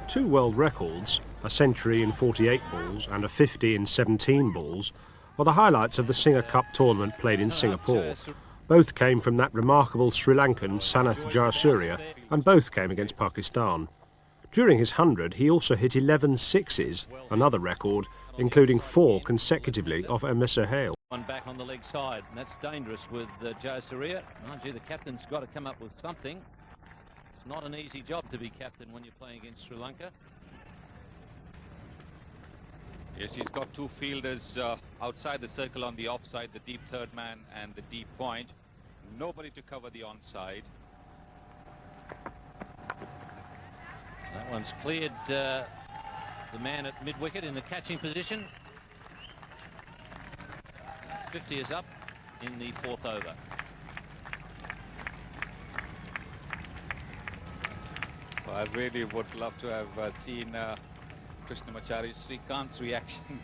Two world records, a century in 48 balls and a 50 in 17 balls, are the highlights of the Singer Cup tournament played in Singapore. Both came from that remarkable Sri Lankan Sanath Jaysuriya, and both came against Pakistan. During his 100, he also hit 11 sixes, another record, including 4 consecutively off Emissa Hale. One back on the leg side, and that's dangerous with Jaysuriya. Mind you, the captain's got to come up with something. It's not an easy job to be captain when you're playing against Sri Lanka. Yes, he's got two fielders outside the circle on the offside, the deep third man and the deep point. Nobody to cover the onside. That one's cleared the man at mid-wicket in the catching position. 50 is up in the 4th over. Well, I really would love to have seen Krishnamacharya Srikant's reaction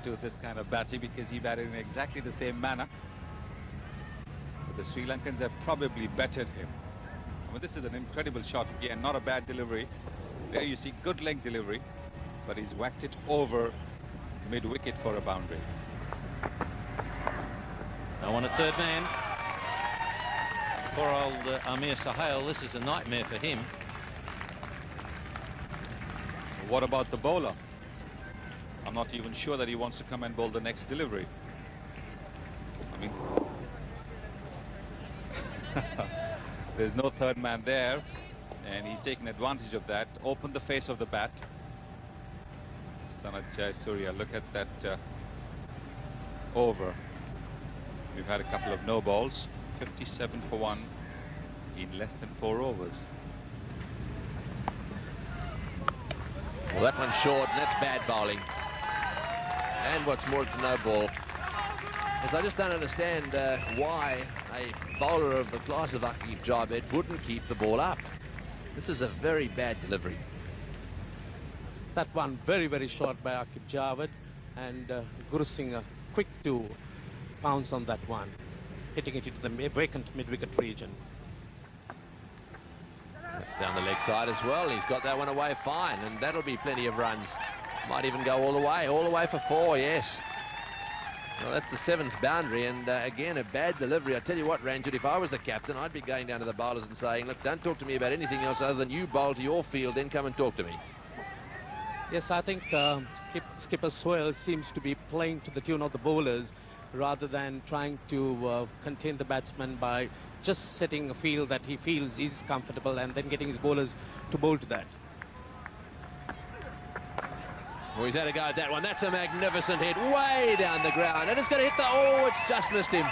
to this kind of batting, because he batted in exactly the same manner. But the Sri Lankans have probably bettered him. I mean, this is an incredible shot again, not a bad delivery. There you see good length delivery, but he's whacked it over mid-wicket for a boundary. Now on a third man. Poor old Amir Sahel, this is a nightmare for him. What about the bowler? I'm not even sure that he wants to come and bowl the next delivery. I mean, there's no third man there, and he's taken advantage of that. Opened the face of the bat. Sanath Jaysuriya, look at that over. We've had a couple of no balls. 57 for 1 in less than 4 overs. Well, that one's short, and that's bad bowling. And what's more, it's a no ball. Because I just don't understand why a bowler of the class of Aqib Javed wouldn't keep the ball up. This is a very bad delivery. That one very, very short by Aqib Javed, and Guru Singh quick to pounce on that one, hitting it into the vacant mid-wicket region. That's down the leg side as well. He's got that one away fine, and that'll be plenty of runs. Might even go all the way for 4, yes. Well, that's the 7th boundary, and again, a bad delivery. I tell you what, Ranjit, if I was the captain, I'd be going down to the bowlers and saying, look, don't talk to me about anything else other than you bowl to your field, then come and talk to me. Yes, I think Skipper Swale seems to be playing to the tune of the bowlers rather than trying to contain the batsman by just setting a field that he feels is comfortable and then getting his bowlers to bowl to that. Well, he's had a go at that one. That's a magnificent hit way down the ground, and it's going to hit the... Oh, it's just missed him.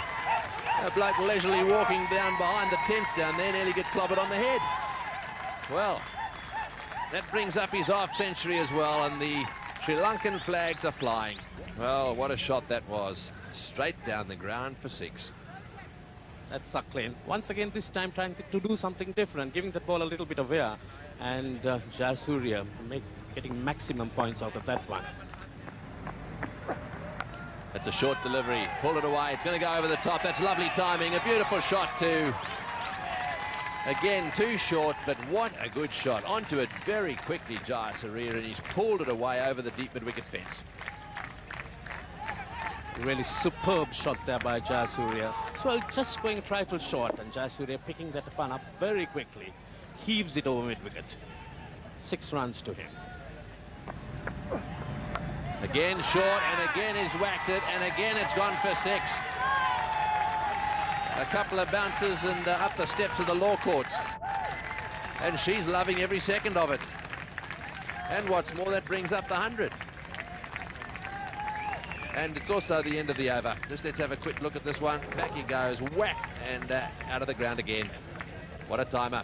A bloke leisurely walking down behind the tents down there nearly get clobbered on the head. Well, that brings up his half-century as well, and the Sri Lankan flags are flying. Well, what a shot that was. Straight down the ground for 6. That's Suckling. Once again, this time trying to do something different, giving the ball a little bit of air, and Jaysuriya getting maximum points out of that one. That's a short delivery. Pull it away. It's going to go over the top. That's lovely timing. A beautiful shot too. Again, too short, but what a good shot. Onto it very quickly, Jaysuriya, and he's pulled it away over the deep mid-wicket fence. Really superb shot there by Jaysuriya. So just going trifle short, and Jaysuriya picking that one up very quickly. Heaves it over mid-wicket. 6 runs to him. Again short, and again he's whacked it, and again it's gone for 6. A couple of bounces and up the steps of the law courts. And she's loving every second of it. And what's more, that brings up the 100. And it's also the end of the over. Just let's have a quick look at this one. Back he goes, whack, and out of the ground again. What a timer.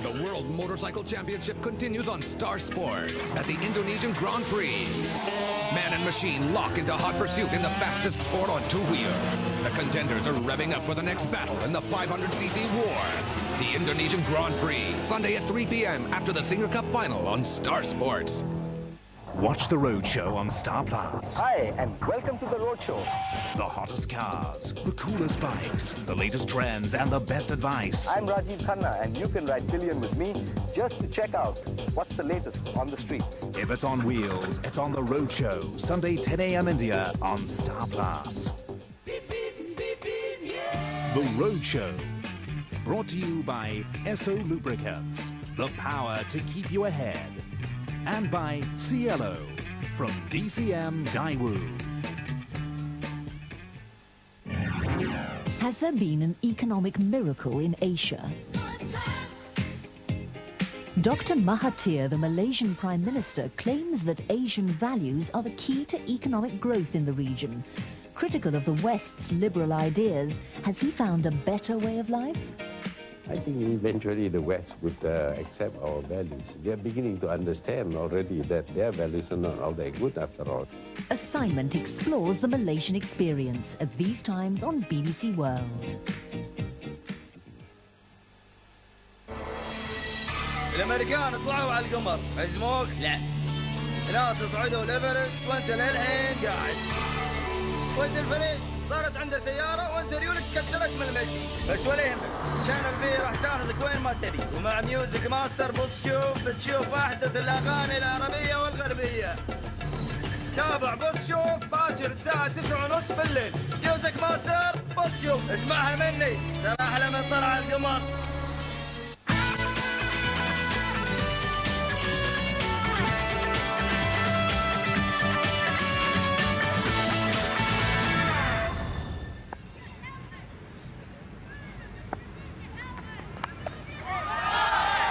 The World Motorcycle Championship continues on Star Sports at the Indonesian Grand Prix. Man and machine lock into hot pursuit in the fastest sport on 2 wheels. The contenders are revving up for the next battle in the 500cc war. The Indonesian Grand Prix, Sunday at 3 p.m. after the Singer Cup final on Star Sports. Watch the Roadshow on Star Plus. Hi, and welcome to the Roadshow. The hottest cars, the coolest bikes, the latest trends, and the best advice. I'm Rajiv Khanna, and you can ride pillion with me just to check out what's the latest on the streets. If it's on wheels, it's on the Roadshow, Sunday 10 a.m. India on Star Plus. The Roadshow, brought to you by Esso Lubricants, the power to keep you ahead. And by Cielo from DCM Daewoo. Has there been an economic miracle in Asia? Dr. Mahathir, the Malaysian Prime Minister, claims that Asian values are the key to economic growth in the region. Critical of the West's liberal ideas, has he found a better way of life? I think eventually the West would accept our values. They are beginning to understand already that their values are not all that good after all. Assignment explores the Malaysian experience at these times on BBC World. الامريكان طلعوا على القمر، هزموك؟ لا. ناس صعدوا ليفرست وانت للحين قاعد. ولد الفريق صارت عنده سيارة وانت ريولك كسرت من المشي، بس ولا يهمك، شانل بي راح تاخذك وين ما تبي، ومع ميوزك ماستر بص شوف بتشوف أحدث الأغاني العربية والغربية. تابع بص شوف باكر الساعة 9:30 بالليل، ميوزك ماستر بص شوف، اسمعها مني، ترى أحلى من طلع القمر.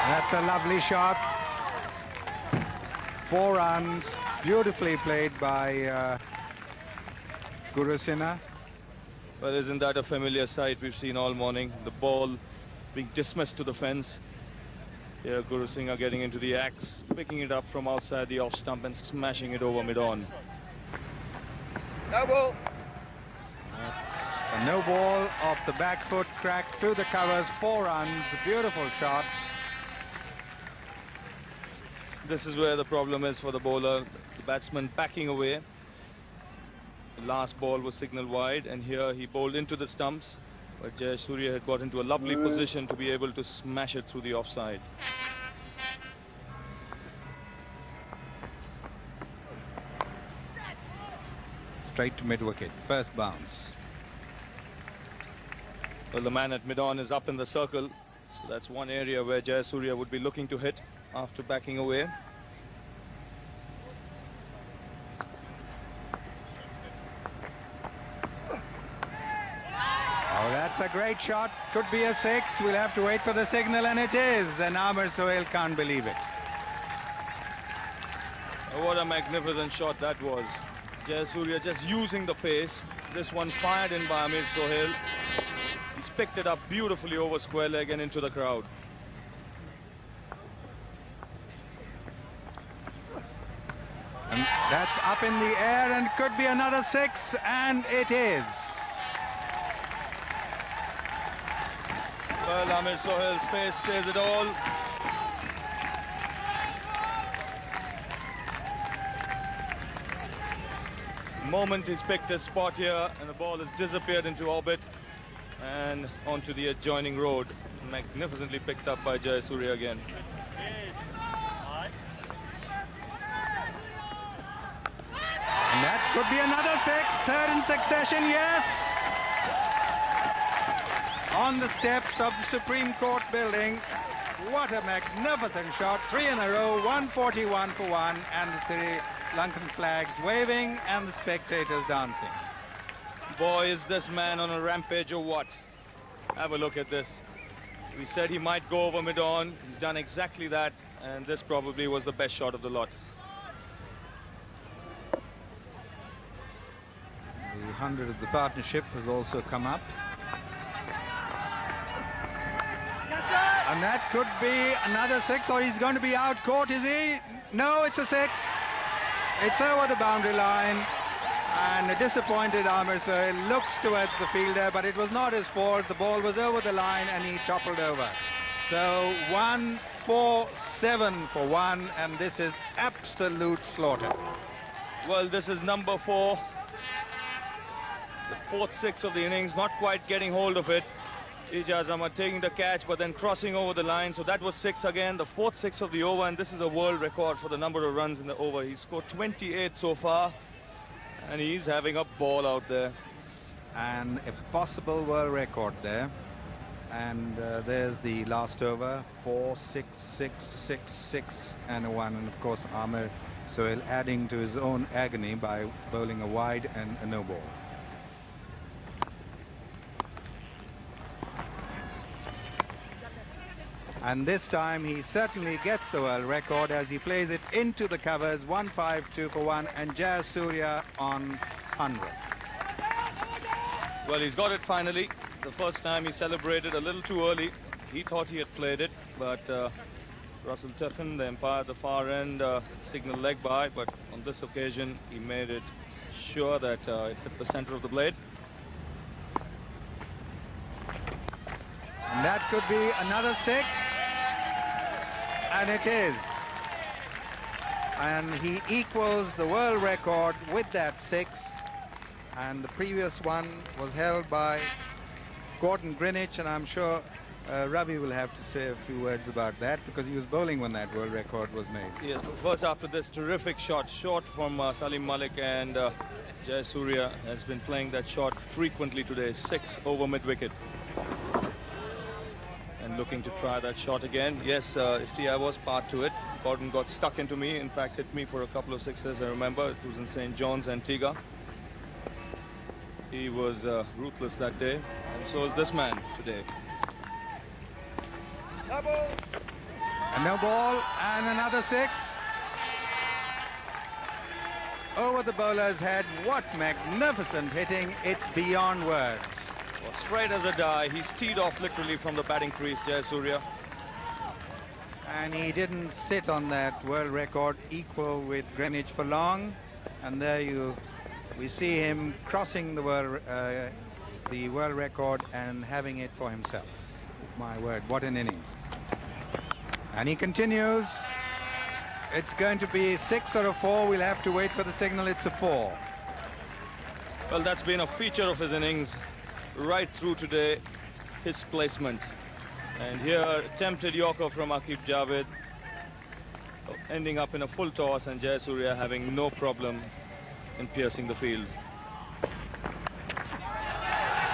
That's a lovely shot. 4 runs, beautifully played by Jaysuriya. Well, isn't that a familiar sight we've seen all morning? The ball being dismissed to the fence. Here, Jaysuriya getting into the axe, picking it up from outside the off stump and smashing it over mid-on. No ball. A no ball off the back foot, cracked through the covers, 4 runs, beautiful shot. This is where the problem is for the bowler. The batsman backing away. The last ball was signaled wide, and here he bowled into the stumps, but Jaysuriya had got into a lovely position to be able to smash it through the offside. Straight to mid-wicket, first bounce. Well, the man at mid-on is up in the circle, so that's one area where Jaysuriya would be looking to hit after backing away. Oh, that's a great shot. Could be a 6. We'll have to wait for the signal, and it is. And Amir Sohail can't believe it. Oh, what a magnificent shot that was. Jaysuriya just using the pace. This one fired in by Amir Sohail. He's picked it up beautifully over square leg and into the crowd. And that's up in the air and could be another 6, and it is. Well, Amir Sohail's pace says it all. The moment he's picked his spot here, and the ball has disappeared into orbit and onto the adjoining road. Magnificently picked up by Jaysuriya again. And that could be another 6, 3rd in succession, yes! On the steps of the Supreme Court building. What a magnificent shot. 3 in a row, 141 for 1, and the Sri Lankan flags waving and the spectators dancing. Boy, is this man on a rampage or what? Have a look at this. We said he might go over mid-on. He's done exactly that, and this probably was the best shot of the lot. The 100 of the partnership has also come up. And that could be another 6, or he's going to be out caught, is he? No, it's a 6. It's over the boundary line. And a disappointed Amir Sohail looks towards the fielder, but it was not his fault. The ball was over the line and he toppled over. So 1 4-7 for one, and this is absolute slaughter. Well, this is number 4. The 4th 6 of the innings, not quite getting hold of it. Ijaz Ahmad taking the catch, but then crossing over the line. So that was 6 again, the 4th 6 of the over, and this is a world record for the number of runs in the over. He scored 28 so far, and he's having a ball out there. And a possible world record there. And there's the last over, 4, 6, 6, 6, 6, and a 1. And of course, Amir Sohail adding to his own agony by bowling a wide and a no ball. And this time he certainly gets the world record as he plays it into the covers, 1-5-2 for 1, and Jaysuriya on 100. Well, he's got it finally. The first time he celebrated a little too early. He thought he had played it, but Russell Tiffin, the umpire at the far end, signaled leg by, but on this occasion he made it sure that it hit the center of the blade. And that could be another 6. And it is. And he equals the world record with that 6. And the previous one was held by Gordon Greenwich, and I'm sure Ravi will have to say a few words about that because he was bowling when that world record was made. Yes, but first after this terrific shot from Salim Malik, and Jaysuriya has been playing that shot frequently today, 6 over mid-wicket. And looking to try that shot again. Yes, Iftiar was part to it. Gordon got stuck into me, in fact hit me for a couple of 6s, I remember. It was in St. John's, Antigua. He was ruthless that day, and so is this man today. A no ball and another 6. Over the bowler's head. What magnificent hitting. It's beyond words. Well, straight as a die. He's teed off literally from the batting crease, Jaysuriya. And he didn't sit on that world record equal with Greenwich for long. And there we see him crossing the world record and having it for himself. My word, what an innings. And he continues. It's going to be 6 or a 4. We'll have to wait for the signal. It's a 4. Well, that's been a feature of his innings right through today, his placement. And here, attempted Yorker from Aqib Javed, ending up in a full toss, and Jaysuriya having no problem in piercing the field.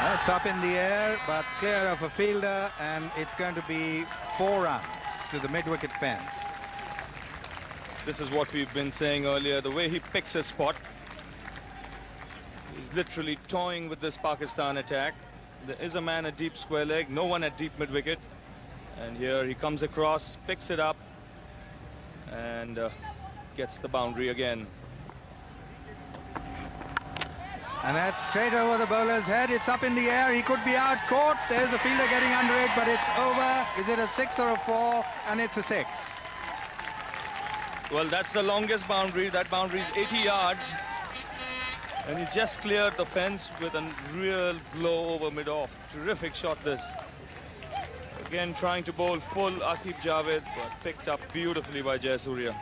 That's up in the air, but clear of a fielder, and it's going to be 4 runs to the mid-wicket fence. This is what we've been saying earlier, the way he picks his spot. He's literally toying with this Pakistan attack. There is a man at deep square leg, no one at deep mid-wicket. And here he comes across, picks it up, and gets the boundary again. And that's straight over the bowler's head. It's up in the air. He could be out caught. There's the fielder getting under it, but it's over. Is it a 6 or a 4? And it's a 6. Well, that's the longest boundary. That boundary is 80 yards. And he's just cleared the fence with a real blow over mid-off. Terrific shot this. Again, trying to bowl full Aqib Javed, but picked up beautifully by Jaysuriya.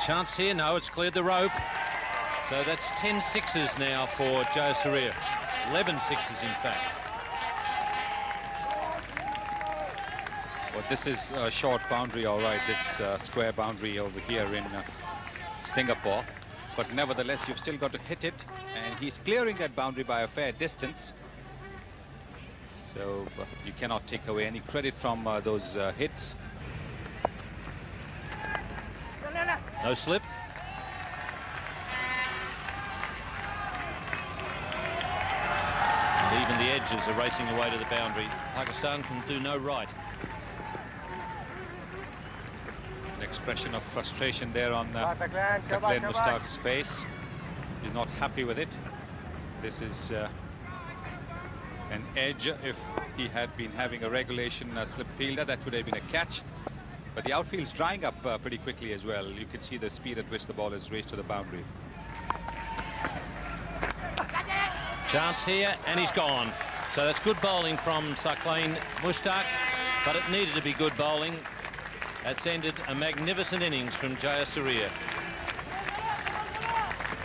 Chance here, no, it's cleared the rope. So that's 10 6s now for Jaysuriya. 11 6s, in fact. Well, this is a short boundary, all right, this square boundary over here in Singapore. But nevertheless, you've still got to hit it, and he's clearing that boundary by a fair distance. So you cannot take away any credit from those hits. No slip. And even the edges are racing away to the boundary. Pakistan can do no right. An expression of frustration there on Saqlain Mushtaq's face. He's not happy with it. This is an edge. If he had been having a regulation slip fielder, that would have been a catch. But the outfield's drying up pretty quickly as well. You can see the speed at which the ball is raced to the boundary. Chance here, and he's gone. So that's good bowling from Saqlain Mushtaq, but it needed to be good bowling. That's ended a magnificent innings from Jaysuriya.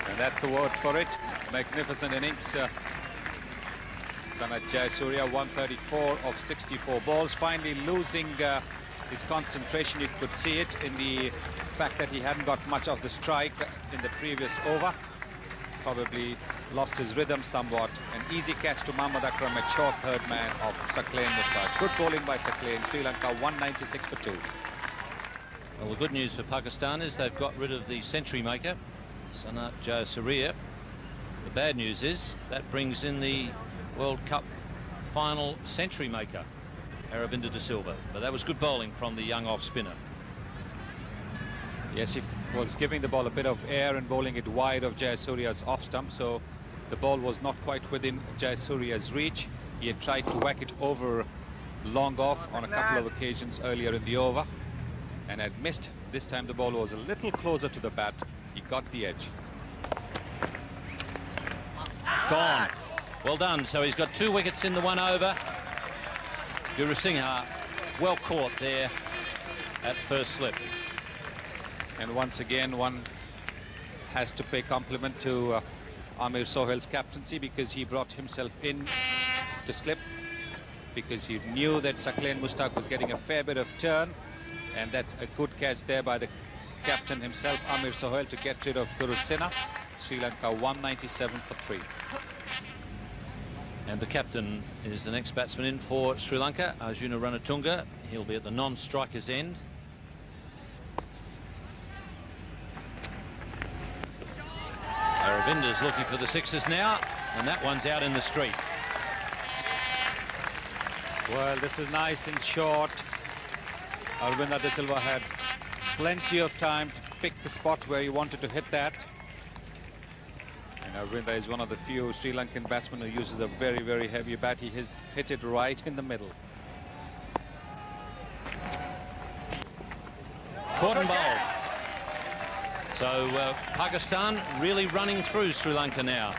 And that's the word for it. Magnificent innings. Sanat Jaysuriya, 134 of 64 balls. Finally losing his concentration. You could see it in the fact that he hadn't got much of the strike in the previous over. Probably lost his rhythm somewhat. An easy catch to Mohammad Akram at short third man of Saqlain Mushtaq. Good bowling by Saqlain. Sri Lanka 196 for 2. Well, the good news for Pakistan is they've got rid of the century maker, Sanat Jaysuriya. The bad news is that brings in the World Cup final century maker, Aravinda de Silva. But that was good bowling from the young off spinner. Yes, he was giving the ball a bit of air and bowling it wide of Jayasuriya's off stump, so the ball was not quite within Jayasuriya's reach. He had tried to whack it over long off on a couple of occasions earlier in the over and had missed. This time the ball was a little closer to the bat. He got the edge. Gone. Well done. So he's got 2 wickets in the 1 over. Jaysuriya well caught there at first slip. And once again, one has to pay compliment to Amir Sohail's captaincy, because he brought himself in to slip, because he knew that Saqlain Mushtaq was getting a fair bit of turn, and that's a good catch there by the captain himself, Amir Sohail, to get rid of Jaysuriya. Sri Lanka 197 for 3. And the captain is the next batsman in for Sri Lanka, Arjuna Ranatunga. He'll be at the non-striker's end. Aravinda's looking for the sixes now, and that one's out in the street. Well, this is nice and short. Aravinda de Silva had plenty of time to pick the spot where he wanted to hit that. And Aravinda is one of the few Sri Lankan batsmen who uses a very, very heavy bat. He has hit it right in the middle. Caught and bowled. So Pakistan really running through Sri Lanka now.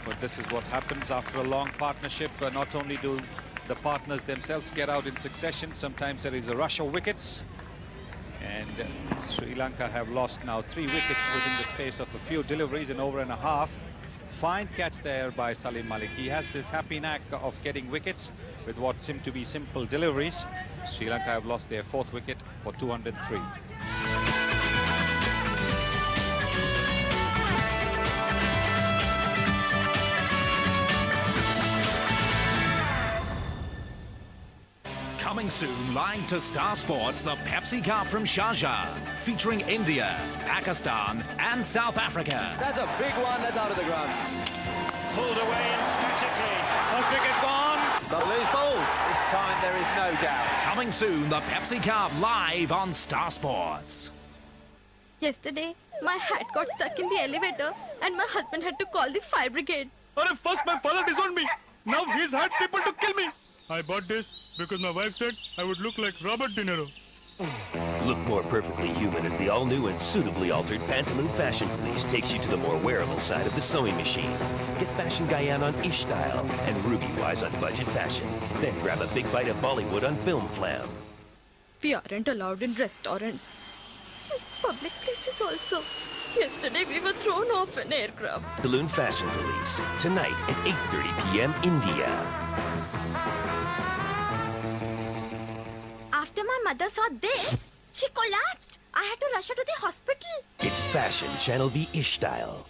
But this is what happens after a long partnership. Not only do the partners themselves get out in succession, sometimes there is a rush of wickets. And Sri Lanka have lost now 3 wickets within the space of a few deliveries, an over and a half. Fine catch there by Salim Malik. He has this happy knack of getting wickets with what seem to be simple deliveries. Sri Lanka have lost their 4th wicket for 203. Coming soon, live to Star Sports, the Pepsi Cup from Sharjah, featuring India, Pakistan and South Africa. That's a big one. That's out of the ground. Pulled away emphatically. First wicket gone. Double is bowled. This time there is no doubt. Coming soon, the Pepsi Cup live on Star Sports. Yesterday, my hat got stuck in the elevator and my husband had to call the fire brigade. First my father disowned me. Now he's hired people to kill me. I bought this because my wife said I would look like Robert De Niro. Look more perfectly human as the all-new and suitably altered Pantaloon Fashion Police takes you to the more wearable side of the sewing machine. Get Fashion Guyane on Ish Style and Ruby Wise on Budget Fashion. Then grab a big bite of Bollywood on Film Flam. We aren't allowed in restaurants. Public places also. Yesterday we were thrown off an aircraft. Pantaloon Fashion Police, tonight at 8:30 p.m. India. After my mother saw this, she collapsed. I had to rush her to the hospital. It's Fashion Channel V Ish Style.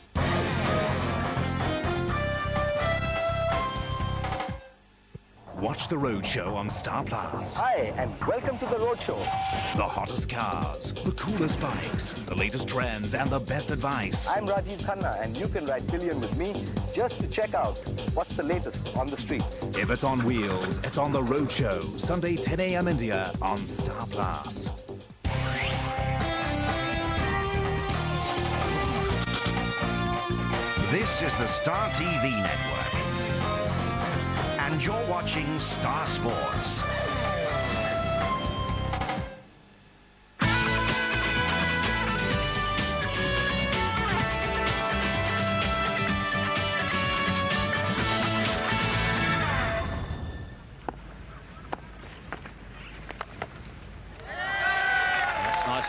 Watch the Roadshow on Star Plus. Hi, and welcome to the Roadshow. The hottest cars, the coolest bikes, the latest trends, and the best advice. I'm Rajiv Khanna, and you can ride pillion with me just to check out what's the latest on the streets. If it's on wheels, it's on the Roadshow, Sunday 10 a.m. India on Star Plus. This is the Star TV network. And you're watching Star Sports.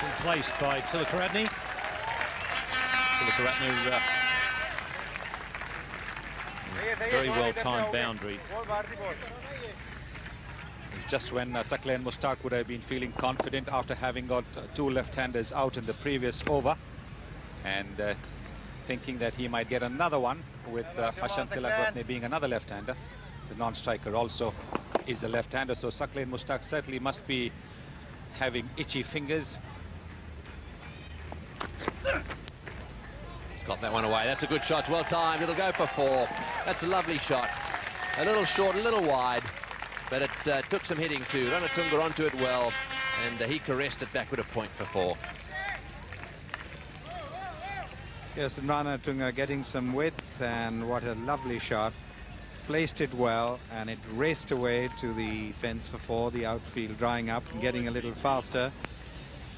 Nicely placed by Tilakaratne. Tilakaratne, very well-timed boundary. It's just when Sakleen Mushtaq would have been feeling confident after having got two left-handers out in the previous over, and thinking that he might get another one with Hashan Tilakaratne being another left-hander. The non-striker also is a left-hander, so Sakleen Mushtaq certainly must be having itchy fingers. He's got that one away. That's a good shot. It's well timed. It'll go for 4. That's a lovely shot. A little short, a little wide, but it took some hitting too. Ranatunga onto it well, and he caressed it back with a point for 4. Yes, Ranatunga getting some width, and what a lovely shot. Placed it well, and it raced away to the fence for 4, the outfield drying up and getting a little faster.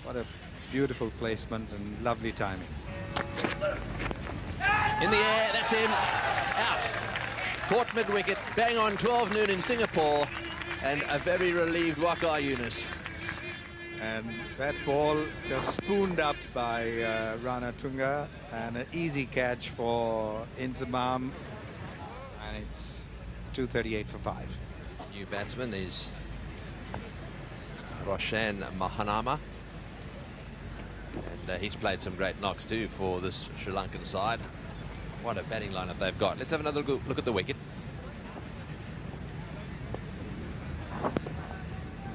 What a beautiful placement and lovely timing. In the air, that's him. Out. Caught mid-wicket, bang on 12 noon in Singapore, and a very relieved Waqar Younis. And that ball just spooned up by Ranatunga, and an easy catch for Inzamam, and it's 238 for 5. New batsman is Roshan Mahanama, and he's played some great knocks too for this Sri Lankan side. What a batting lineup they've got. Let's have another look at the wicket.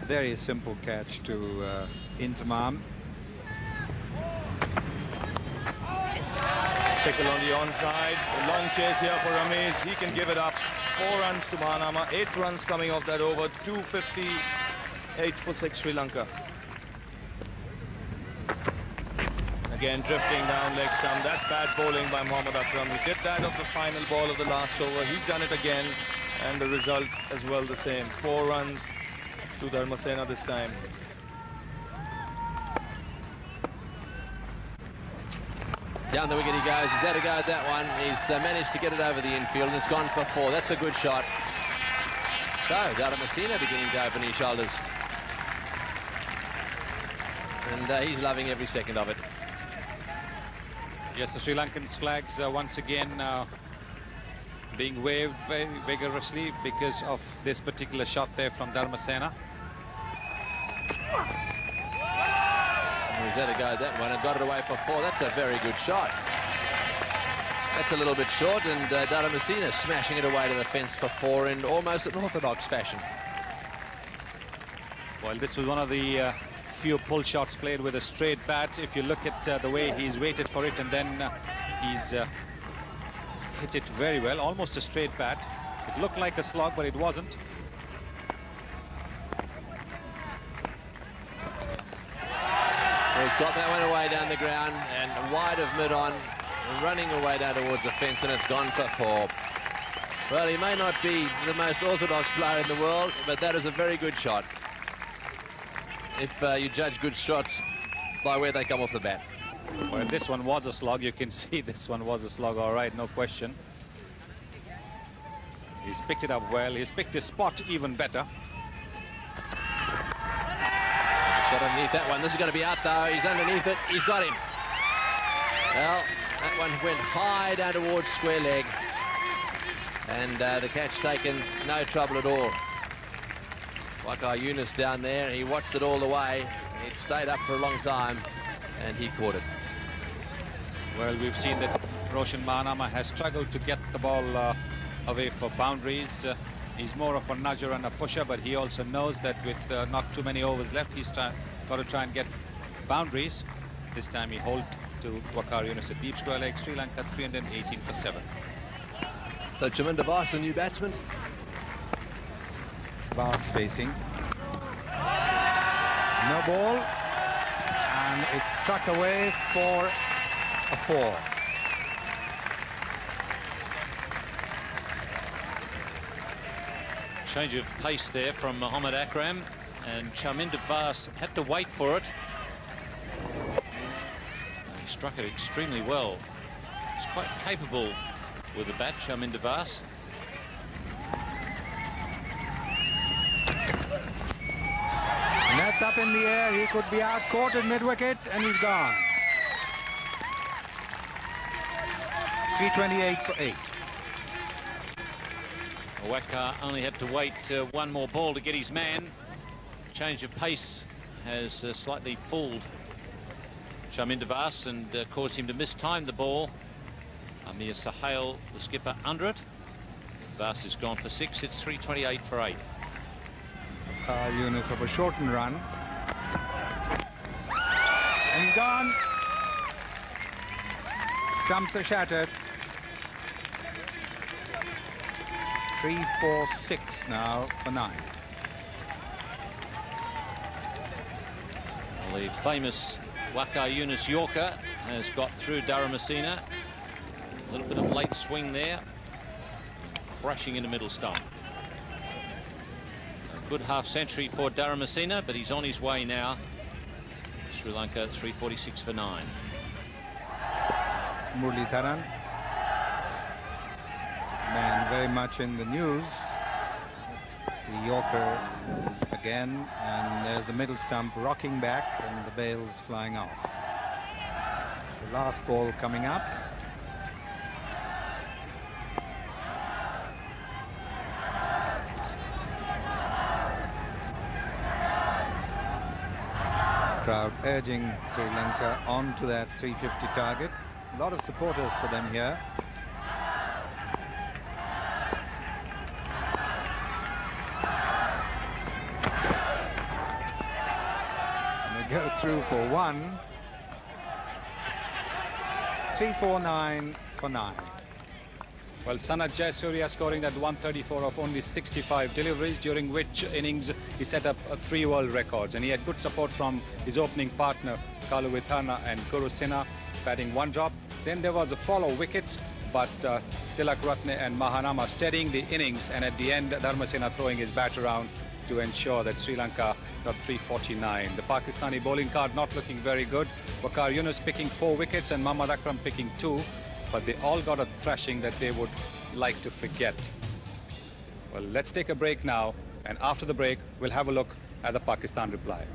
Very simple catch to Inzamam. Sickle on the onside. A long chase here for Ramesh. He can give it up. 4 runs to Mahanama. 8 runs coming off that over. 258 for 6 Sri Lanka. Again, drifting down leg stump. That's bad bowling by Mohammad Akram. He did that of the final ball of the last over. He's done it again. And the result as well the same. 4 runs to Dharmasena this time. Down the wicket he goes. He's had a go at that one. He's managed to get it over the infield, and it's gone for 4. That's a good shot. So, Dharmasena beginning to open his shoulders. And he's loving every second of it. Yes, the Sri Lankans flags once again being waved very vigorously because of this particular shot there from Dharmasena. He's had a go at that one and got it away for 4. That's a very good shot. That's a little bit short, and Dharmasena smashing it away to the fence for 4 in almost an orthodox fashion. Well, this was one of the few pull shots played with a straight bat. If you look at the way he's waited for it, and then he's hit it very well, almost a straight bat. It looked like a slog, but it wasn't. Well, he's got that one away down the ground and wide of mid-on, running away down towards the fence, and it's gone for 4. Well, he may not be the most orthodox player in the world, but that is a very good shot. If you judge good shots by where they come off the bat. Well, this one was a slog. You can see this one was a slog, all right, no question. He's picked it up well. He's picked his spot even better. Got underneath that one. This is going to be out, though. He's underneath it. He's got him. Well, that one went high down towards square leg. And the catch taken, no trouble at all. Waqar Younis down there. He watched it all the way. It stayed up for a long time, and he caught it. Well, we've seen that Roshan Mahanama has struggled to get the ball away for boundaries. He's more of a nudger and a pusher, but he also knows that with not too many overs left, he's got to try and get boundaries. This time he holed to Waqar Younis at deep square leg. Sri Lanka 318 for 7. So Chaminda Vaas, the new batsman. Vaas facing. No ball, and it's struck away for a 4. Change of pace there from Mohammad Akram, and Chaminda Vaas had to wait for it. And he struck it extremely well. He's quite capable with the bat, Chaminda Vaas. And that That's up in the air. He could be out caught at mid-wicket, and he's gone. 328 for 8. Waka only had to wait one more ball to get his man. Change of pace has slightly fooled Chaminda Vas and caused him to mistime the ball. Amir Sahel, the skipper, under it. Vas is gone for 6. It's 328 for 8. Yunus of a shortened run. And he's gone. Stumps are shattered. 3-4-6 now for 9. Well, the famous Waka Yunus Yorker has got through Dharamasena. A little bit of late swing there. Crashing into middle stump. A good half century for Dharamasena, but he's on his way now. Sri Lanka 346 for 9. Muralitharan, man very much in the news. The Yorker again, and there's the middle stump rocking back and the bails flying off. The last ball coming up. Crowd urging Sri Lanka on to that 350 target. A lot of supporters for them here. And they go through for 1. 349 for 9. Well, Sanat Jaysuriya scoring that 134 of only 65 deliveries, during which innings he set up 3 world records. And he had good support from his opening partner, Kalu Witharna and Guru Sinha, batting 1 drop. Then there was a follow wickets, but Tilak Ratne and Mahanama steadying the innings. And at the end, Dharmasena throwing his bat around to ensure that Sri Lanka got 349. The Pakistani bowling card not looking very good. Waqar Yunus picking 4 wickets and Mohammad Akram picking 2. But they all got a thrashing that they would like to forget. Well, let's take a break now, and after the break, we'll have a look at the Pakistan reply.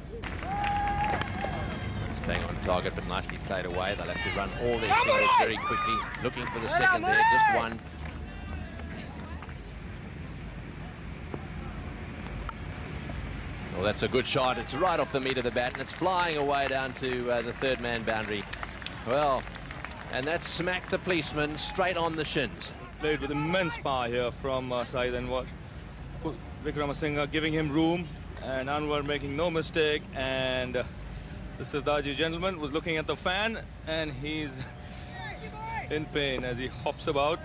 It's bang on target, but nicely played away. They'll have to run all their singles very quickly, looking for the second there, just one. Well, that's a good shot. It's right off the meat of the bat, and it's flying away down to the third man boundary. Well, and that smacked the policeman straight on the shins. Played with immense power here from Saeed Anwar. Vikramasinghe giving him room, and Anwar making no mistake. And the Sirdaji gentleman was looking at the fan, and he's in pain as he hops about.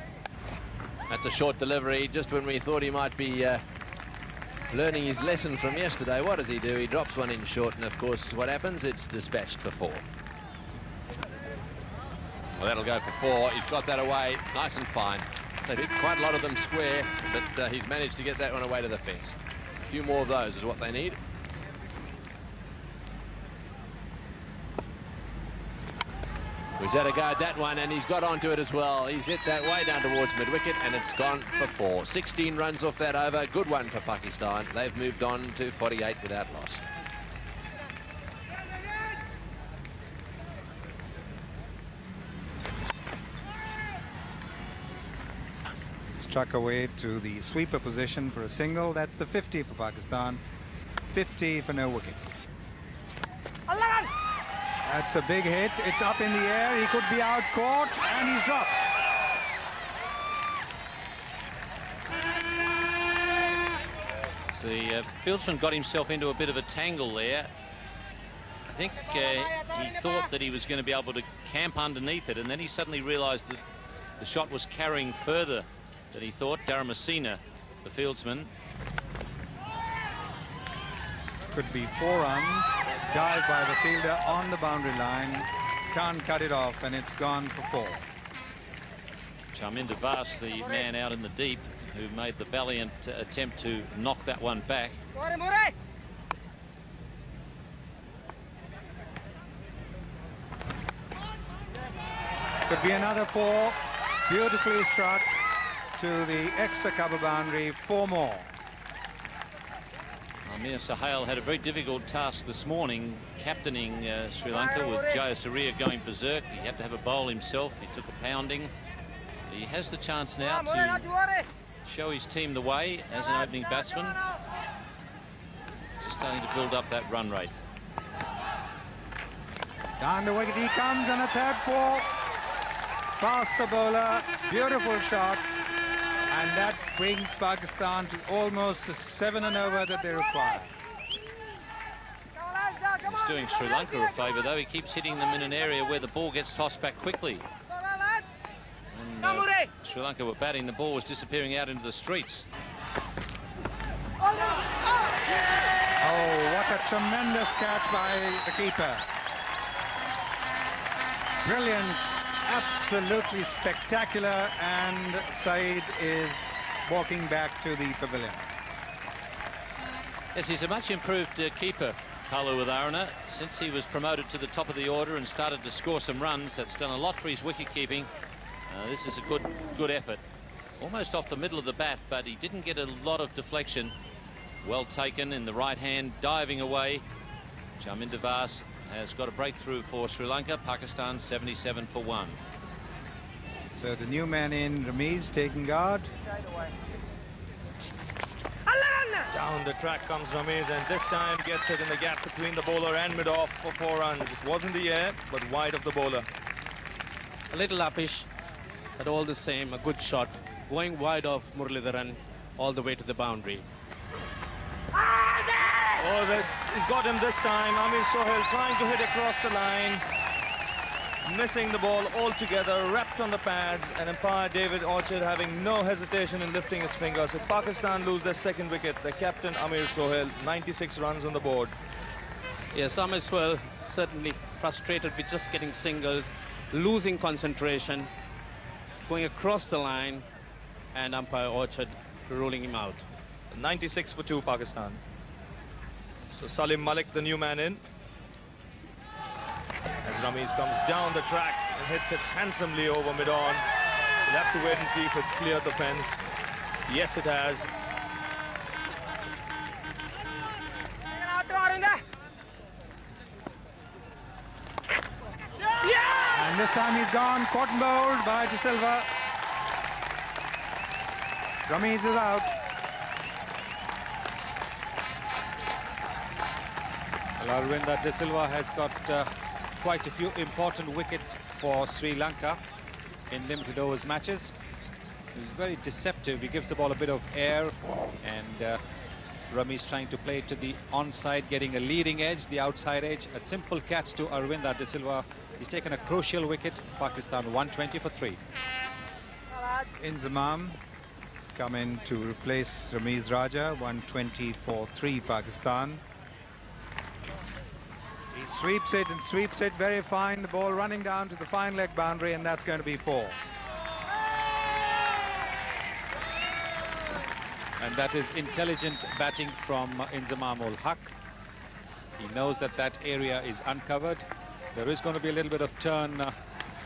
That's a short delivery, just when we thought he might be learning his lesson from yesterday. What does he do? He drops one in short, and of course, what happens? It's dispatched for 4. Well, that'll go for 4. He's got that away nice and fine. They've hit quite a lot of them square, but he's managed to get that one away to the fence. A few more of those is what they need. He's had a go at that one, and he's got onto it as well. He's hit that way down towards mid-wicket, and it's gone for 4. 16 runs off that over. Good one for Pakistan. They've moved on to 48 without loss. Struck away to the sweeper position for a single. That's the 50 for Pakistan. 50 for no wicket. That's a big hit. It's up in the air. He could be out caught, and he's dropped. So the fieldsman got himself into a bit of a tangle there. I think he thought that he was going to be able to camp underneath it, and then he suddenly realised that the shot was carrying further than he thought. Dharamasena, the fieldsman. Could be 4 runs. Dive by the fielder on the boundary line. Can't cut it off, and it's gone for 4. Chaminda Vas, the man out in the deep, who made the valiant attempt to knock that one back. Could be another 4. Beautifully struck to the extra cover boundary. 4 more. Amir Sahel had a very difficult task this morning, captaining Sri Lanka with Jaysuriya going berserk. He had to have a bowl himself. He took a pounding. He has the chance now to show his team the way as an opening batsman. Just starting to build up that run rate. Down the wicket he comes, and a third four. Past the bowler, beautiful shot. And that brings Pakistan to almost the 7 and over that they require. He's doing Sri Lanka a favour, though. He keeps hitting them in an area where the ball gets tossed back quickly. And Sri Lanka were batting, the ball was disappearing out into the streets. Oh, what a tremendous catch by the keeper. Brilliant, absolutely spectacular, and Saeed is walking back to the pavilion. Yes, he's a much improved keeper, Kalu Witharana, since he was promoted to the top of the order and started to score some runs. That's done a lot for his wicket keeping. This is a good effort. Almost off the middle of the bat, but he didn't get a lot of deflection. Well taken in the right hand, diving away. Charminder Vas has got a breakthrough for Sri Lanka. Pakistan 77 for 1. So the new man in, Ramiz, taking guard. Down the track comes Ramiz, and this time gets it in the gap between the bowler and mid-off for 4 runs. It was in the air, but wide of the bowler. A little uppish, but all the same, a good shot. Going wide of Muralidharan all the way to the boundary. Oh, he's got him this time. Amir Sohail trying to hit across the line. Missing the ball altogether, wrapped on the pads, and umpire David Orchard having no hesitation in lifting his finger. So Pakistan lose their second wicket. The captain, Amir Sohail, 96 runs on the board. Yes, Amir Sohail certainly frustrated with just getting singles, losing concentration, going across the line, and umpire Orchard ruling him out. 96 for 2, Pakistan. So Salim Malik, the new man in. As Ramiz comes down the track and hits it handsomely over mid-on. We'll have to wait and see if it's cleared the fence. Yes, it has. And this time he's gone, caught and bowled by De Silva. Ramiz is out. Well, Arvinda De Silva has got quite a few important wickets for Sri Lanka in limited overs matches. He's very deceptive. He gives the ball a bit of air, and Ramiz trying to play to the onside, getting a leading edge, the outside edge. A simple catch to Arvinda De Silva. He's taken a crucial wicket. Pakistan 120 for 3. Inzamam has come in to replace Ramiz Raja. 120 for 3, Pakistan. He sweeps it and sweeps it very fine. The ball running down to the fine leg boundary, and that's going to be 4. And that is intelligent batting from Inzamam ul Haq. He knows that that area is uncovered. There is going to be a little bit of turn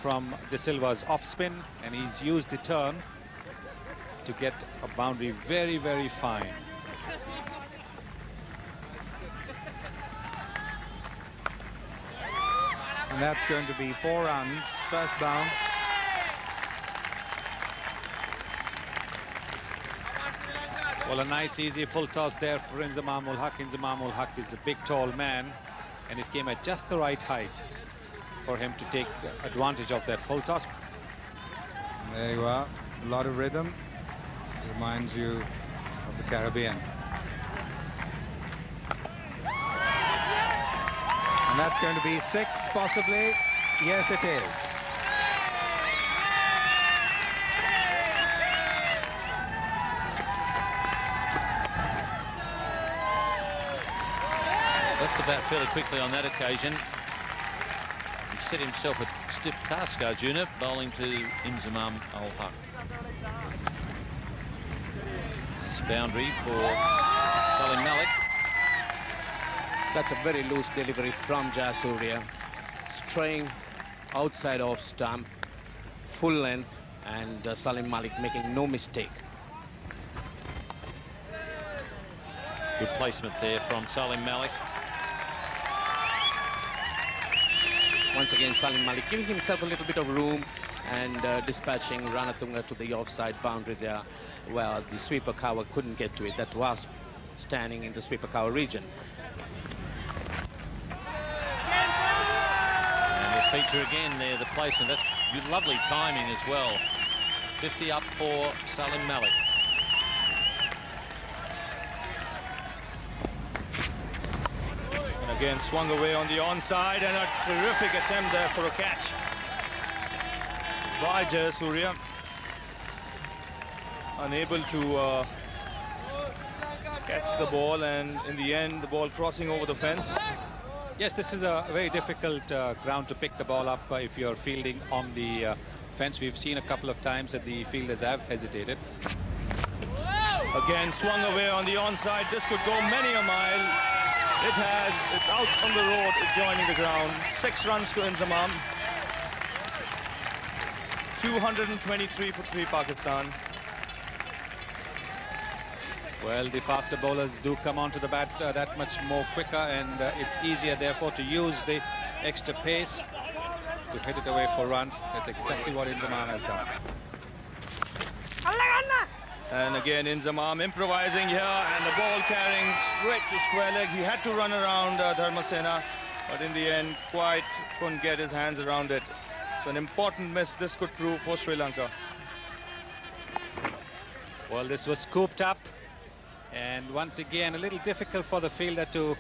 from De Silva's off spin, and he's used the turn to get a boundary very, very fine. And that's going to be 4 runs. First bounce. Well, a nice, easy full toss there for Inzamam ul Haq. Inzamam ul Haq is a big, tall man, and it came at just the right height for him to take advantage of that full toss. There you are. A lot of rhythm. Reminds you of the Caribbean. And that's going to be 6, possibly. Yes, it is. Left the bat fairly quickly on that occasion. He set himself a stiff task, Arjuna, bowling to Inzamam ul Haq. It's a boundary for Salim Malik. That's a very loose delivery from Jaysuriya. Straying outside off stump, full length, and Salim Malik making no mistake. Good placement there from Salim Malik. Once again, Salim Malik giving himself a little bit of room and dispatching Ranatunga to the offside boundary there. Well, the sweeper cover couldn't get to it. That was standing in the sweeper cover region. And the feature again there, the placement. That's good, lovely timing as well. 50 up for Salim Malik. And again, swung away on the onside, and a terrific attempt there for a catch by Jaysuriya. Unable to catch the ball, and in the end, the ball crossing over the fence. Yes, this is a very difficult ground to pick the ball up if you're fielding on the fence. We've seen a couple of times that the fielders have hesitated. Again, swung away on the onside. This could go many a mile. It has. It's out on the road. It's joining the ground. 6 runs to Inzamam. 223 for 3 Pakistan. Well, the faster bowlers do come onto the bat that much more quicker, and it's easier, therefore, to use the extra pace to hit it away for runs. That's exactly what Inzamam has done. And again, Inzamam improvising here, and the ball carrying straight to square leg. He had to run around Dharmasena, but in the end, quite couldn't get his hands around it. So an important miss this could prove for Sri Lanka. Well, this was scooped up, and once again, a little difficult for the fielder to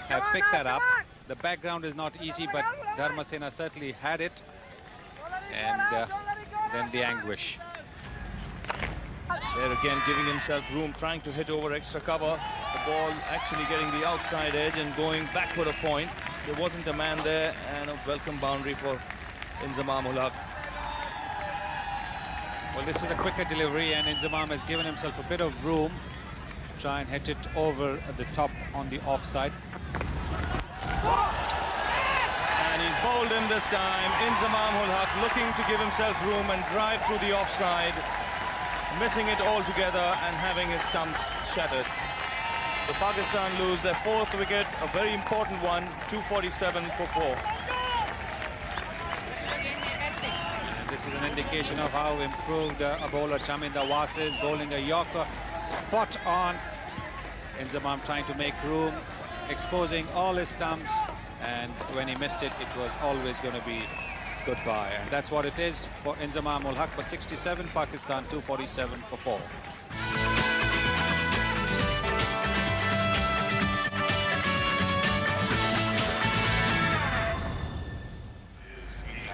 have picked that up. The background is not easy, but Dharmasena certainly had it, and then the anguish. There again, giving himself room, trying to hit over extra cover. The ball actually getting the outside edge and going backward a point. There wasn't a man there, and a welcome boundary for Inzamam ul Haq. Well, this is a quicker delivery, and Inzamam has given himself a bit of room to try and hit it over the top on the offside. And he's bowled him this time. Inzamam ul Haq looking to give himself room and drive through the offside, missing it altogether and having his stumps shattered. So Pakistan lose their 4th wicket, a very important one, 247 for 4. And this is an indication of how improved a bowler Chaminda Was is, bowling a Yorker spot on. Inzamam trying to make room, exposing all his stumps, and when he missed it, it was always going to be goodbye. And that's what it is for Inzamam ul Haq for 67, Pakistan 247 for 4.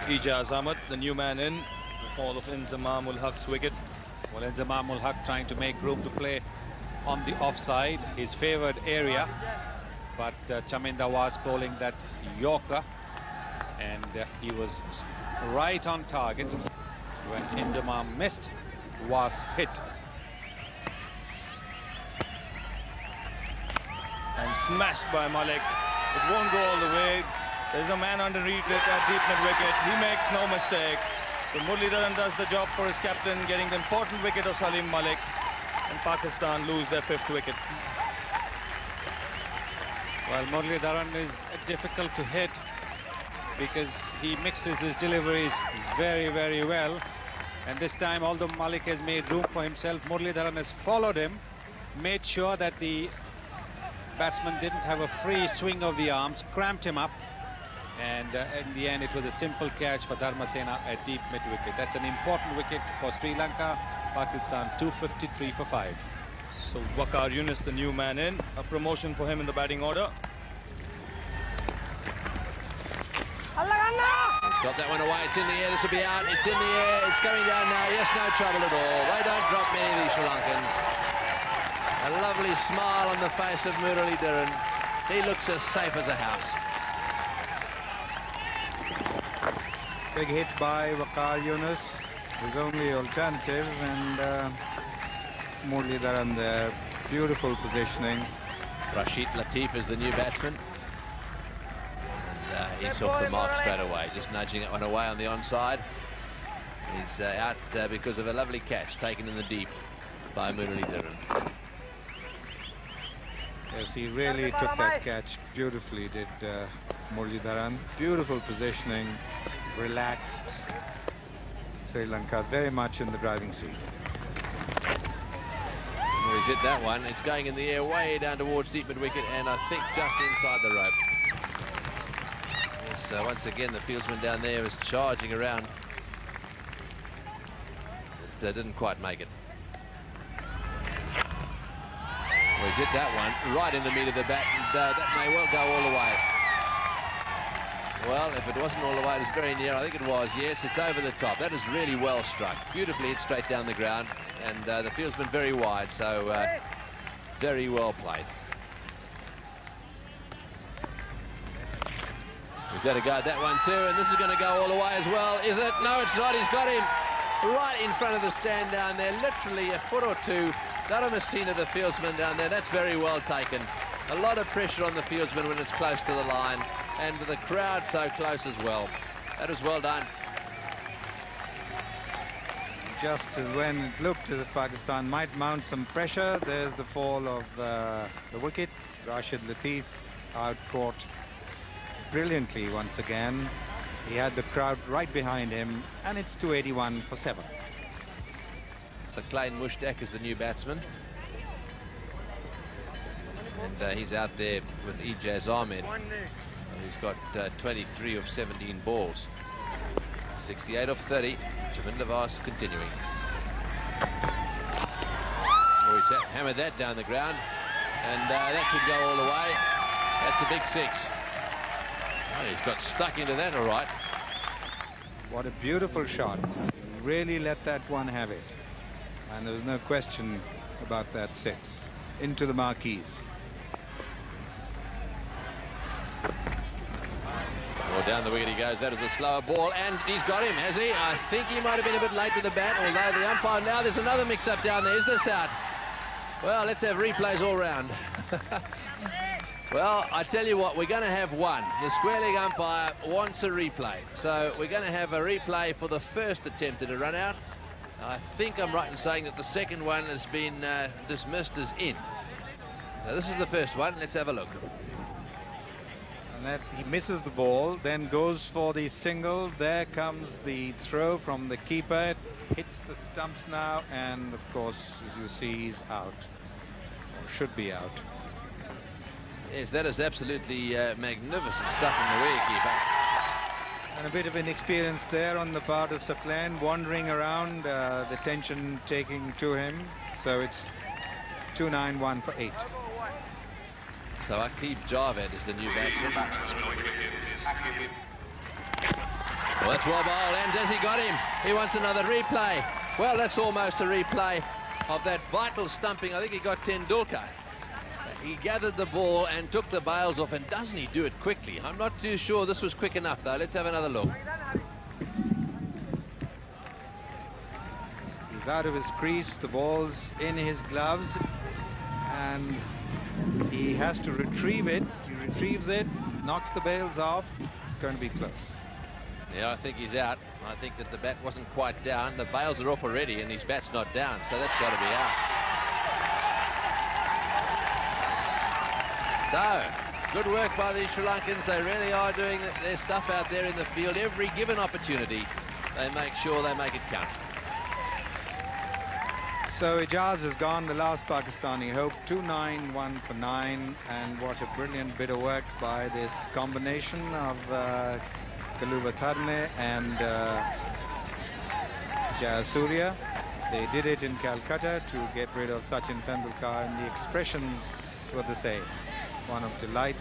Ijaz Ahmed, the new man in, all of Inzamam ul Haq's wicket. Well, Inzamam ul Haq trying to make room to play on the offside, his favoured area, but Chaminda Was bowling that Yorker, and he was right on target when Inzamam missed. Was hit. And smashed by Malik. It won't go all the way. There's a man underneath it at deep mid wicket. He makes no mistake. So Muralidharan does the job for his captain, getting the important wicket of Salim Malik. And Pakistan lose their 5th wicket. Well, Muralidharan is difficult to hit because he mixes his deliveries very, very well. And this time, although Malik has made room for himself, Muralidharan has followed him, made sure that the batsman didn't have a free swing of the arms, cramped him up, and in the end, it was a simple catch for Dharmasena at deep mid-wicket. That's an important wicket for Sri Lanka. Pakistan 253 for 5. So Waqar Younis, the new man in, a promotion for him in the batting order. Got that one away. It's in the air. This will be out. It's in the air. It's going down now. Yes, no trouble at all. They don't drop many of these Sri Lankans. A lovely smile on the face of Muralidharan. He looks as safe as a house. Big hit by Waqar Younis. His only alternative, and Muralidharan there. Beautiful positioning. Rashid Latif is the new batsman. He's off the mark straight away, just nudging that one away on the onside. He's out because of a lovely catch taken in the deep by Muralidharan. Yes, he really took that catch beautifully, did Muralidharan. Beautiful positioning, relaxed. Sri Lanka very much in the driving seat. Well, he's hit that one. It's going in the air way down towards deep mid-wicket, and I think just inside the rope. Yes, once again, the fieldsman down there was charging around. But didn't quite make it. Well, he's hit that one right in the meat of the bat, and that may well go all the way. Well, if it wasn't all the way, it was very near. I think it was. Yes, it's over the top. That is really well struck. Beautifully hit straight down the ground, and the fieldsman very wide, so very well played. He's had a go at that one too, and this is going to go all the way as well. Is it? No, it's not. He's got him right in front of the stand down there, literally a foot or two. That must have seen the fieldsman down there. That's very well taken. A lot of pressure on the fieldsman when it's close to the line, and the crowd so close as well. That was well done. Just as when it looked as if Pakistan might mount some pressure, there's the fall of the wicket. Rashid Latif out caught brilliantly once again. He had the crowd right behind him, and it's 281 for 7. So Klein Mushtaq is the new batsman. And he's out there with Ijaz Ahmed, who's got 23 of 17 balls. 68 of 30. Javinder Vas continuing. Oh, he's hammered that down the ground, and that should go all the way. That's a big 6. Oh, he's got stuck into that all right. What a beautiful shot. He really let that one have it. And there was no question about that 6. Into the marquees. Well, down the wicket he goes. That is a slower ball, and he's got him, has he? I think he might have been a bit late with the bat, although the umpire... Now there's another mix-up down there. Is this out? Well, let's have replays all round. Well, I tell you what, we're going to have one. The square leg umpire wants a replay. So we're going to have a replay for the first attempt at a run-out. I think I'm right in saying that the second one has been dismissed as in. So this is the first one. Let's have a look. And that he misses the ball, then goes for the single. There comes the throw from the keeper. It hits the stumps now, and of course, as you see, he's out. Or should be out. Yes, that is absolutely magnificent stuff from the wicketkeeper. And a bit of inexperience there on the part of Saklan, wandering around, the tension taking to him. So it's 291 for 8. So Aqib Javed is the new batsman. Well, that's well bowled, and has he got him? He wants another replay. Well, that's almost a replay of that vital stumping. I think he got Tendulkar. He gathered the ball and took the bails off, and doesn't he do it quickly? I'm not too sure this was quick enough, though. Let's have another look. He's out of his crease, the ball's in his gloves, and he has to retrieve it. He retrieves it, knocks the bails off. It's going to be close. Yeah, I think he's out. I think that the bat wasn't quite down. The bails are off already, and his bat's not down, so that's got to be out. So, good work by the Sri Lankans. They really are doing their stuff out there in the field. Every given opportunity, they make sure they make it count. So Ijaz has gone, the last Pakistani hope, 291 for 9, and what a brilliant bit of work by this combination of Kaluvatharne and Jaysuriya. They did it in Calcutta to get rid of Sachin Tendulkar, and the expressions were the same. One of delight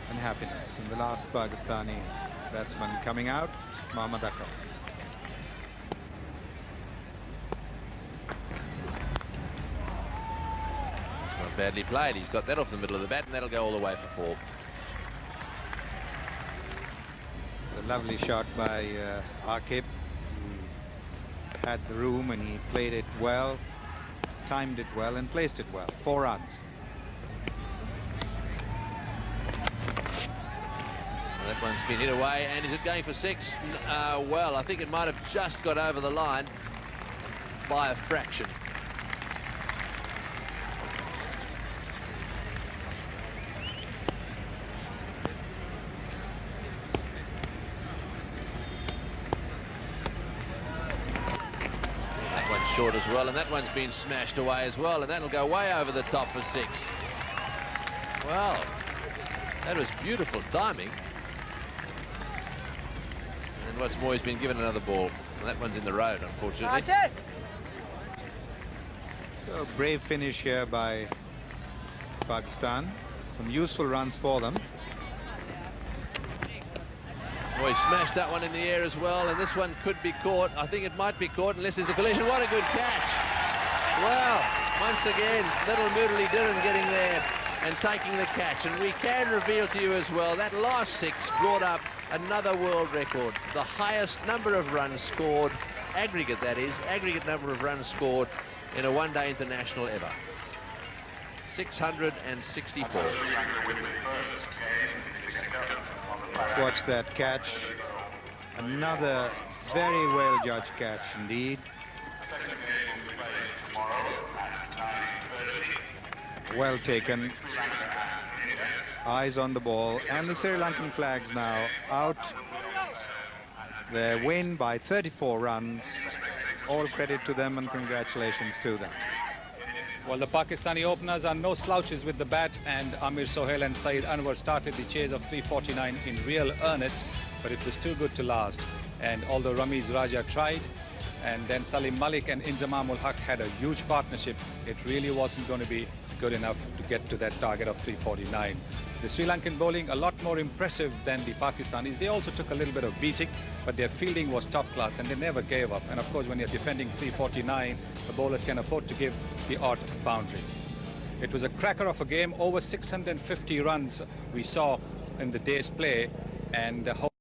and happiness. And the last Pakistani batsman coming out, Mohammad Akram. It's not badly played. He's got that off the middle of the bat, and that'll go all the way for 4. It's a lovely shot by Aqib. He had the room and he played it well, timed it well, and placed it well. 4 runs. That one's been hit away, and is it going for 6? Well, I think it might have just got over the line by a fraction. short as well, and that one's been smashed away as well, and that'll go way over the top for 6. Well, that was beautiful timing. And what's more, he's been given another ball, and that one's in the road, unfortunately. So brave finish here by Pakistan. Some useful runs for them. Boy, he smashed that one in the air as well, and this one could be caught. I think it might be caught unless there's a collision. What a good catch. Well, once again, little Murali Dhiran getting there and taking the catch. And we can reveal to you as well, that last 6 brought up another world record. The highest number of runs scored, aggregate that is, aggregate number of runs scored in a one-day international ever. 664. Watch that catch. Another very well judged catch indeed. Well taken. Eyes on the ball, and the Sri Lankan flags now out. Their win by 34 runs. All credit to them and congratulations to them. Well, the Pakistani openers are no slouches with the bat, and Amir Sohail and Saeed Anwar started the chase of 349 in real earnest, but it was too good to last. And although Ramiz Raja tried, and then Salim Malik and Inzamam ul Haq had a huge partnership, it really wasn't going to be good enough to get to that target of 349. The Sri Lankan bowling a lot more impressive than the Pakistanis. They also took a little bit of beating, but their fielding was top class and they never gave up. And of course, when you're defending 349, the bowlers can afford to give the odd boundary. It was a cracker of a game. Over 650 runs we saw in the day's play, and the whole